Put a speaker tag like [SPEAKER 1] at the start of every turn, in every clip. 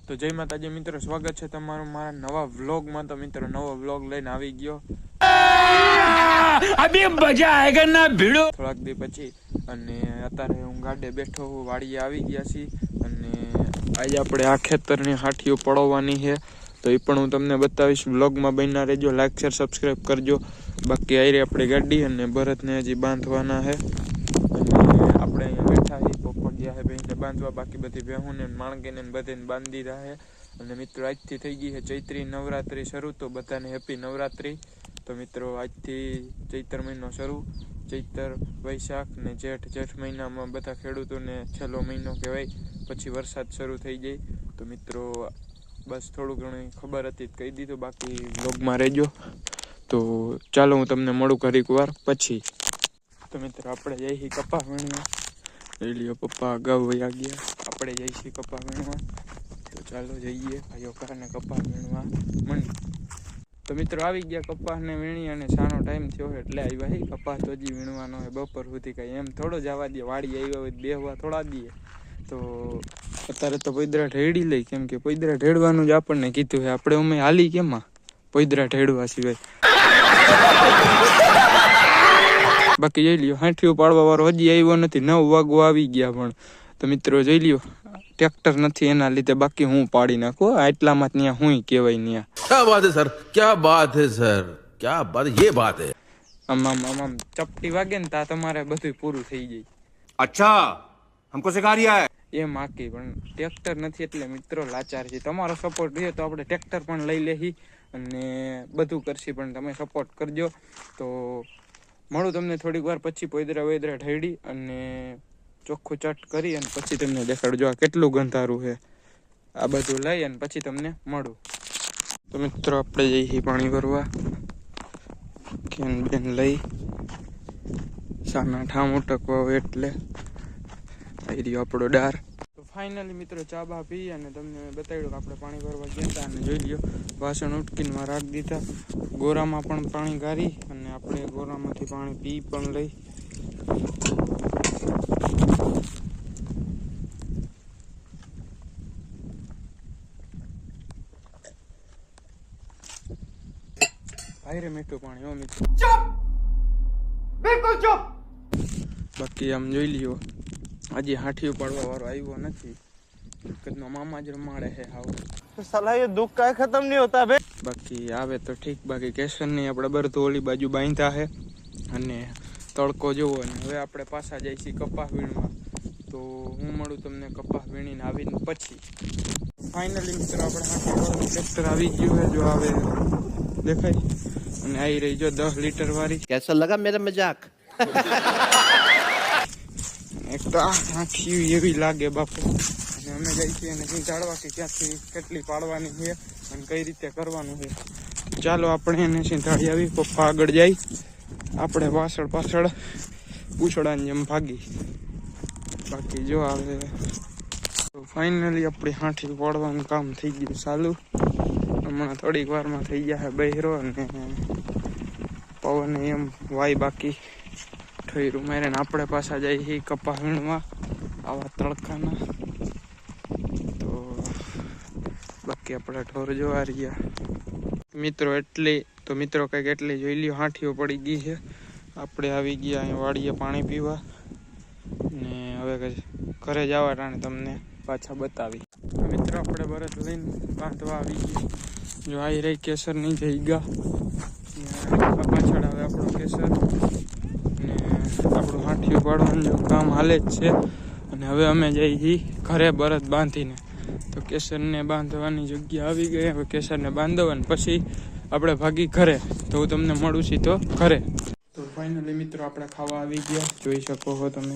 [SPEAKER 1] તો જય માતાજી મિત્રો, સ્વાગત છે તમારું મારા નવા વ્લોગમાં। તો મિત્રો નવો વ્લોગ લઈને આવી ગયો અભી મજા આયેગા ના ભીડો થોડાક દી પછી। અને અત્યારે હું ગાડે બેઠો હું, વાડીએ આવી ગયા છી અને આજે આપણે આ ખેતરની હાઠીઓ પડવાની છે તો એ પણ હું તમને બતાવીશ। વ્લોગમાં બન્યા રહેજો, લાઈક શેર સબસ્ક્રાઇબ કરજો। બાકી આઈ રહી આપણી ગાડી અને ભરતને હજી બાંધવાના છે અને આપણે અહીંયા બેઠા છીએ પોપડિયા છે બેને બાંધવા। બાકી બધી ભેહુંને માણગીને બધીને બાંધી દીધા છે અને મિત્રો આજથી થઈ ગઈ છે ચૈત્રી નવરાત્રી શરૂ। તો બધાને હેપી નવરાત્રી। તો મિત્રો આજથી ચૈત્ર મહિનો શરૂ, ચૈત્ર વૈશાખ ને જેઠ મહિનામાં બધા ખેડૂતોને છેલ્લો મહિનો કહેવાય, પછી વરસાદ શરૂ થઈ જાય। તો મિત્રો બસ થોડું ઘણું ખબર હતી કહી દીધું, બાકી વ્લોગમાં રહેજો। તો ચાલો હું તમને મળું ઘડીક વાર પછી। તો મિત્રો આપણે જઈ છીએ કપા વીણવા, લઈ લ્યો પપ્પા અગાઉ વયા ગયા, આપણે જઈ છીએ કપા વીણવા। તો ચાલો જઈએ ભાઈઓ કારણે કપા વીણવા મંડી। તો મિત્રો આવી ગયા કપાસને વીણી અને સાનો ટાઈમ થયો એટલે આવ્યા હે। કપાસ તો હજી વીણવાનો હોય બપોર સુધી, કાંઈ એમ થોડો જવા દે, વાડી આવ્યા હોય બેહવા થોડા દઈએ। તો અત્યારે તો પૈદરા ઢેડી લઈ, કેમ કે પૈદરા ઢેડવાનું જ આપણને કીધું છે, આપણે અમે હાલી કેમાં પૈદરા ઢેડવા સિવાય। બાકી જોઈ લ્યો હાંઠીઓ પાડવા વાળો હજી આવ્યો નથી, 9 વાગવા આવી ગયા પણ। તો મિત્રો જોઈ લ્યો ટ્રેક્ટર નથી એના લીધે, બાકી હું પાડી નાખું આટલામાં ત્યાં હું કહેવાય ત્યાં।
[SPEAKER 2] क्या बात है सर, क्या बात है सर, क्या बात, ये बात है।
[SPEAKER 1] આમ ચપટી વાગે ને તા તમારે બધું પૂરું થઈ જાય।
[SPEAKER 2] अच्छा हमको सिखा रिया है
[SPEAKER 1] એમ આકી પણ ટ્રેક્ટર નથી એટલે મિત્રો લાચાર છે। તમારો સપોર્ટ રહ્યો તો આપણે ટ્રેક્ટર પણ લઈ લેહી અને બધું કરશી, પણ તમે સપોર્ટ કરજો। તો મળું તમને થોડીક વાર પછી પોઈદરા વૈદરા ઢેડી અને ચોખ્ખું ચટ કરી અને પછી તમને દેખાડજો આ કેટલું ગંધારું છે। આ બધું લઈ અને પછી તમને મળું। તો મિત્રો આપણે જઈએ પાણી ભરવા, કેન બેન લઈ સાના ઠામ ઉટકવા હોય એટલે આવી રહ્યો આપણો ડાર। તો ફાઇનલી મિત્રો ચા બા પી અને તમને બતાવ્યું કે આપણે પાણી ભરવા ગયા હતા અને જોઈ લ્યો વાસણ ઉટકીને રાખી દીધા। ગોરામાં પણ પાણી ગારી અને આપણે ગોરામાંથી પાણી પી પણ લઈ। ભાઈ મીઠું પાણી હો મિત્રો, બિલકુલ ચૂપ। બાકી આમ જોઈ લ્યો આજે હાઠીઓ પાડવા વાળો આવ્યો નથી, કદનો મામા જ રમાડે છે હાવ।
[SPEAKER 3] साला ये दुख का खत्म नहीं होता बे।
[SPEAKER 1] બાકી આવે તો ઠીક, બાકી કેસરની આપણે બરતો ઓલી બાજુ બાંધ્યા છે અને તડકો જોવો ને હવે આપણે પાછા જઈએ છીએ કપાસ વીણવા। તો હું મળું તમને કપાસ વીણીને આવીને પછી। ફાઇનલી મિત્રો આપણે હાથીવાળું ટ્રેક્ટર આવી ગયું છે, જો આવે દેખાય અને આવી રહી જો 10 લીટર વાળી।
[SPEAKER 3] कैसा लगा मेरा मजाक?
[SPEAKER 1] એક તો આખી એવી લાગે બાપુ, અને અમે જઈ છીએ અને જાણવા કે ક્યાંથી કેટલી પાડવાની છે અને કઈ રીતે કરવાનું છે। ચાલો આપણે એને સીંધાડી આવી, પપ્પા આગળ જાય, આપણે પાછળ પૂછડાની જેમ ભાગી। બાકી જો આવે તો ફાઇનલી આપણી હાંઠી પાડવાનું કામ થઈ ગયું ચાલુ। હમણાં થોડીક વારમાં થઈ ગયા બહેરો અને પવન એમ વાય બાકી ઠોયરું મારે ને આપણે પાછા જઈએ છીએ કપા વીણવા આવા તડકાના। તો બાકી આપણે ઢોર જોવા રહ્યા મિત્રો કંઈક એટલી જોઈ લ્યો હાંઠીઓ પડી ગઈ છે। આપણે આવી ગયા અહીં વાડીએ પાણી પીવા ને હવે ઘરે જવા ટાણે તમને પાછા બતાવી। મિત્રો આપણે બરત લઈને બાંધવા આવી ગયા, જો આવી રહી કેસર નહીં જઈ ગયા પાછળ આવે આપણો કેસર ને આપણું હાંઠીઓ પાડવાનું જો કામ હાલે જ છે। અને હવે અમે જઈએ છીએ ઘરે બરત બાંધીને। તો કેસરને બાંધવાની જગ્યા આવી ગઈ, હવે કેસરને બાંધવાની પછી આપણે ભાગી ઘરે। તો હું તમને મળું છું તો ઘરે। તો ફાઇનલી મિત્રો આપણે ખાવા આવી ગયા, જોઈ શકો છો તમે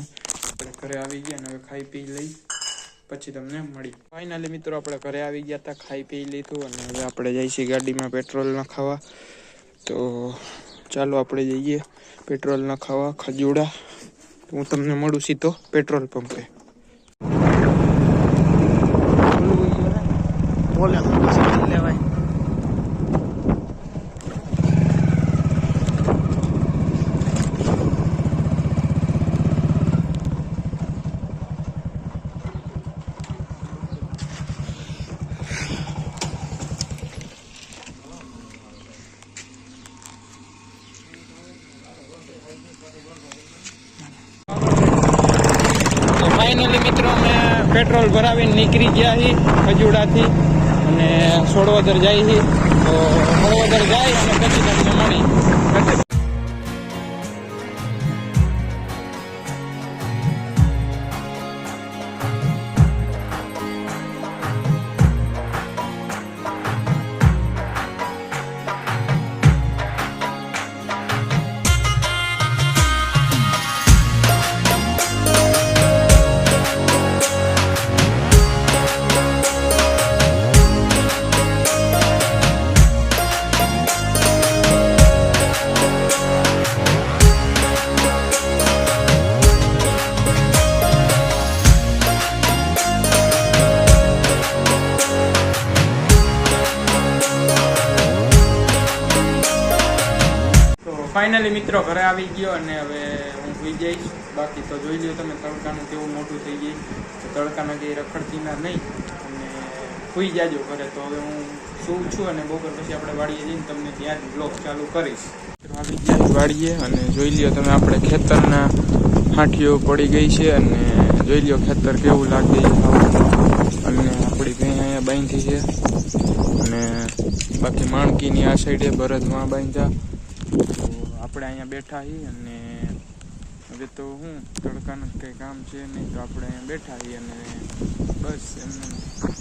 [SPEAKER 1] આપણે ઘરે આવી ગયા અને હવે ખાઈ પી લઈ પછી તમને મળી। ફાઇનલી મિત્રો આપણે ઘરે આવી ગયા હતા, ખાઈ પી લીધું અને હવે આપણે જઈએ છીએ ગાડીમાં પેટ્રોલ નાખાવા। તો ચાલો આપણે જઈએ પેટ્રોલ નાખાવા ખજૂડા। હું તમને મળું સીધો પેટ્રોલ પંપે।
[SPEAKER 3] बोले ले भाई।
[SPEAKER 1] પેટ્રોલ ભરાવીને નીકળી ગયા છીએ ખજુડાથી અને સોડવદર જાય છે. તો સોડવદર જાય અને પછી તમને મળી. ફાઇનલી મિત્રો ઘરે આવી ગયો અને હવે હું સુઈ જઈશ. બાકી તો જોઈ લ્યો તમે તડકાનું કેવું મોટું થઈ ગયું. તો તડકાના કંઈ રખડતી ના નહીં અને સુઈ જાજો ઘરે. તો હવે હું સૂવું છું અને બપોર પછી આપણે વાડીએ જઈને તમને ત્યાં જ બ્લોગ ચાલુ કરીશ. આવી ગયા વાડીએ અને જોઈ લ્યો તમે આપણે ખેતરના હાંઠીઓ પડી ગઈ છે અને જોઈ લ્યો ખેતર કેવું લાગે અને આપણી ભેં અહીંયા બાંધી છે અને બાકી માણકીની આ સાઈડે બરદમાં બાંધ્યા. આપણે અહીંયા બેઠા છીએ અને હવે તો હું તડકાનું કંઈ કામ છે નહીં તો આપણે અહીંયા બેઠા છીએ અને બસ એમને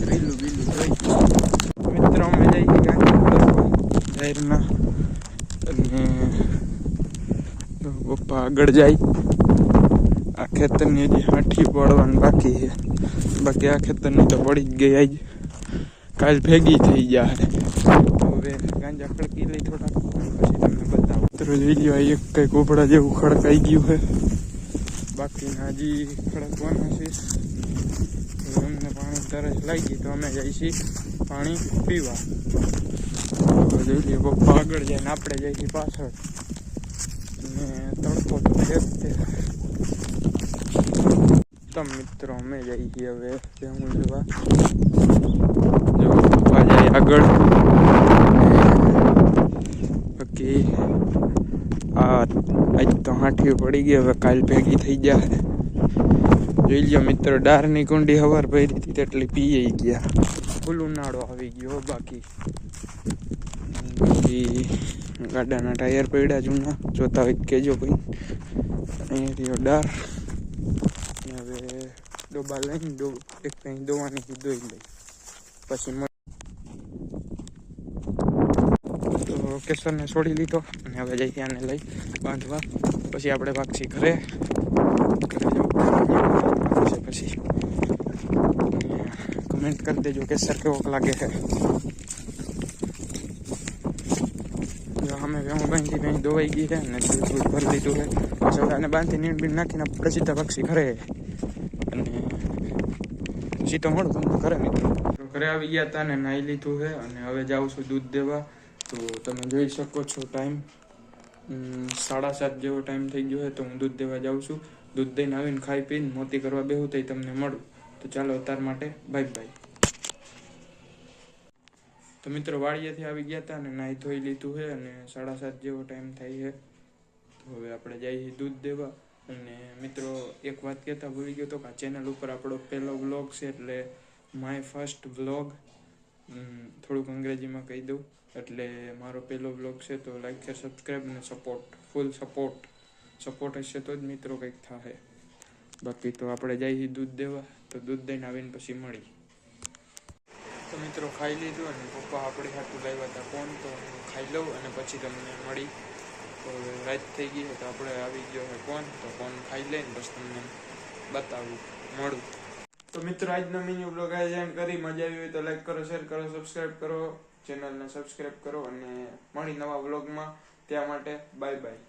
[SPEAKER 1] રીલું બીલું જોઈ. મિત્રો અમે જઈએ જાહેરના અને પપ્પા આગળ જાય. આ ખેતરની હજી હાંઠી પડવાનું બાકી છે. બાકી આ ખેતરની તો પડી જ ગઈ આજ કાલ ભેગી થઈ જાય. હવે ગાંજા ખડકી લઈ થોડાક પછી તમને બતાવું. જોઈ લ્યો એક કંઈક ઉપડા જેવું ખડકાઈ ગયું છે. બાકીના હજી ખડકવાના છે. અમને પાણી તરસ લાગી તો અમે જઈશું પાણી પીવા. જોઈ લ્યો પપ્પા આગળ જાય ને આપણે જઈશું પાછળ અને તડકો તો છે જ તે. તો મિત્રો અમે જઈએ હવે હું જોવા. જો પપ્પા જાય આગળ. બાકી આજ તો હાંઠીઓ પડી ગઈ. હવે કાલ ભેગી થઈ જાય. જોઈ લ્યો મિત્રો ડારની કુંડી હવાર ભરી હતી તેટલી પીએ ગયા. ફૂલ ઉનાળો આવી ગયો. બાકી ગાડાના ટાયર પડ્યા જૂના જોતા હોય કેજો કોઈ. અહીંયા રહ્યો ડાર. હવે ડોબા લઈને એક કંઈ દોવાની દોઈ લઈ પછી કેસરને છોડી લીધો અને હવે જઈએ આને લઈ બાંધવા. પછી આપણે ભાગશી ઘરે જવું પછી કમેન્ટ કરી દેજો કેસર કેવો લાગે છે. અમે હું બાંધી કંઈ દોવાઈ ગઈ છે અને દૂધ ભરી લીધું છે. પછી હવે આને બાંધી નીણ બીણ નાખીને આપણે સીધા ભાગશી ઘરે અને સીધો મળું તમને ઘરે મિત્રો. ઘરે આવી ગયા હતા ને નાહી લીધું છે અને હવે જાઉં છું દૂધ દેવા. તો તમે જોઈ શકો છો ટાઈમ 7:30 જેવો ટાઈમ થઈ ગયો છે. તો હું દૂધ દેવા જાઉં છું. દૂધ દઈને આવીને ખાઈ પીને મોતી કરવા બેહું તો તમને મળું. તો ચાલો અત્યાર માટે બાય બાય. તો મિત્રો વાડીએથી આવી ગયા હતા અને નાહી ધોઈ લીધું છે અને 7:30 જેવો ટાઈમ થાય છે. તો હવે આપણે જઈએ દૂધ દેવા. અને મિત્રો એક વાત કહેતા ભૂલી ગયો તો કે આ ચેનલ ઉપર આપણો પહેલો વ્લોગ છે એટલે માય ફર્સ્ટ વ્લોગ. થોડુંક અંગ્રેજીમાં કહી દઉં એટલે મારો પહેલો વ્લોગ છે. તો લાઈક શેર સબસ્ક્રાઈબ અને સપોર્ટ ફૂલ સપોર્ટ હશે તો જ મિત્રો કંઈક થાય. બાકી તો આપણે જઈએ દૂધ દેવા. તો દૂધ દઈને આવીને પછી મળી. તો મિત્રો ખાઈ લીધું અને પપ્પા આપણે હાથું લાવ્યા હતા કોણ. તો હું ખાઈ લઉં અને પછી તમને મળી. તો રાત થઈ ગઈ તો આપણે આવી ગયો છે કોણ. તો કોણ ખાઈ લઈને બસ તમને બતાવું મળું. તો મિત્રો આજનો મિની બ્લોગ આયોજન કરી મજા આવી હોય તો લાઈક કરો, શેર કરો, સબસ્ક્રાઈબ કરો, ચેનલને સબસ્ક્રાઈબ કરો અને મળી નવા વ્લોગમાં. ત્યાં માટે બાય બાય.